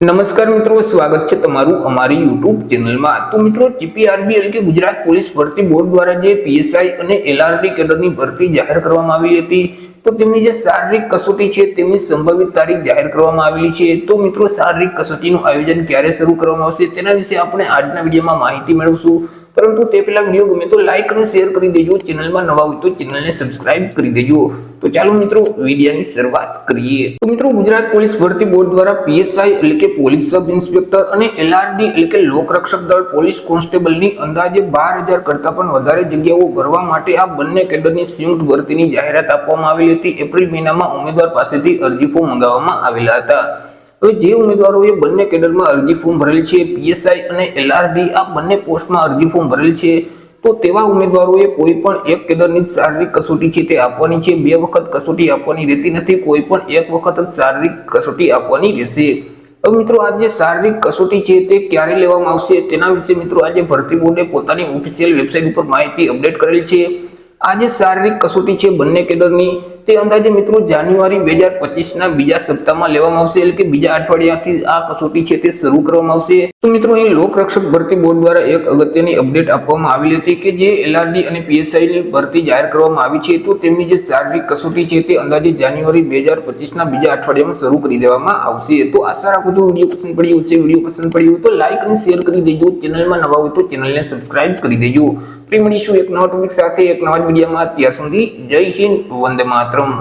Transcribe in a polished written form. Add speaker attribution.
Speaker 1: નમસ્કાર મિત્રો, સ્વાગત છે તમારું અમારી YouTube ચેનલમાં। તો મિત્રો, જીપીઆરબી એટલે કે ગુજરાત પોલીસ ભરતી બોર્ડ દ્વારા જે પીએસઆઈ અને એલઆરડી કેડરની ભરતી જાહેર કરવામાં આવી હતી, તો તેમની જે શારીરિક કસોટી છે તેમની સંભવિત તારીખ જાહેર કરવામાં આવેલી છે। તો મિત્રો, શારીરિક કસોટીનું આયોજન ક્યારે શરૂ કરવામાં આવશે તેના વિશે આપણે આજના વિડીયોમાં માહિતી મેળવશું। પરંતુ તે પહેલા વિડીયો ગમે તો લાઈક અને શેર કરી દેજો, ચેનલમાં નવા હોય તો ચેનલને સબસ્ક્રાઇબ કરી દેજો। તો ચાલો મિત્રો, વિડીયોની શરૂઆત કરીએ। તો મિત્રો, ગુજરાત પોલીસ ભરતી બોર્ડ દ્વારા પીએસઆઈ એટલે કે પોલીસ સબ ઇન્સ્પેક્ટર અને એલઆરડી એટલે કે લોકરક્ષક દળ પોલીસ કોન્સ્ટેબલની અંદાજે 12,000 કરતા પણ વધારે જગ્યાઓ ભરવા માટે આ બંને કેડરની સંયુક્ત ભરતીની જાહેરાત આપવામાં આવેલી હતી। એપ્રિલ મહિનામાં ઉમેદવાર પાસેથી અરજી ફોર્મ મંગાવવામાં આવેલા હતા। હવે જે ઉમેદવારોએ બંને કેડરમાં અરજી ફોર્મ ભરેલ છે, પીએસઆઈ અને એલઆરડી આ બંને પોસ્ટમાં અરજી ફોર્મ ભરેલ છે, તો તેવા ઉમેદવારોએ કોઈ પણ એક કેડરની શારીરિક કસોટી છે તે આપવાની છે। 2 વખત કસોટી આપવાની રહેતી નથી, કોઈ પણ એક વખત જ શારીરિક કસોટી આપવાની રહેશે। હવે મિત્રો, આ જે શારીરિક કસોટી છે તે ક્યારે લેવામાં આવશે તેના વિશે મિત્રો આજે ભરતી બોર્ડે પોતાની ઓફિશિયલ વેબસાઇટ ઉપર માહિતી અપડેટ કરેલ છે। આ જે શારીરિક કસોટી છે બંને કેડરની તે અંદાજે મિત્રો જાન્યુઆરી 2025 ના બીજા સપ્તાહમાં લેવામાં આવશે, એટલે કે બીજા અઠવાડિયાથી આ કસોટી છે તે શરૂ કરવામાં આવશે। તો મિત્રો, અહીં લોકરક્ષક ભરતી બોર્ડ દ્વારા એક અગત્યની અપડેટ આપવામાં આવેલી હતી કે જે એલઆરડી અને પીએસઆઈ ની ભરતી જાહેર કરવામાં આવી છે, તો તેમની જે શારીરિક કસોટી છે તે અંદાજે જાન્યુઆરી 2025 ના બીજા અઠવાડિયામાં શરૂ કરી દેવામાં આવશે। તો આશા રાખું છું વિડીયો પસંદ પડ્યો હશે। વિડીયો પસંદ પડ્યો તો લાઈક અને શેર કરી દેજો, ચેનલમાં નવા હોય તો ચેનલને સબસ્ક્રાઇબ કરી દેજો। ફરી મળીશું એક નવા ટોપિક સાથે એક નવા વિડીયોમાં। ત્યાર સુધી જય હિન્દ, વંદે માતરમ।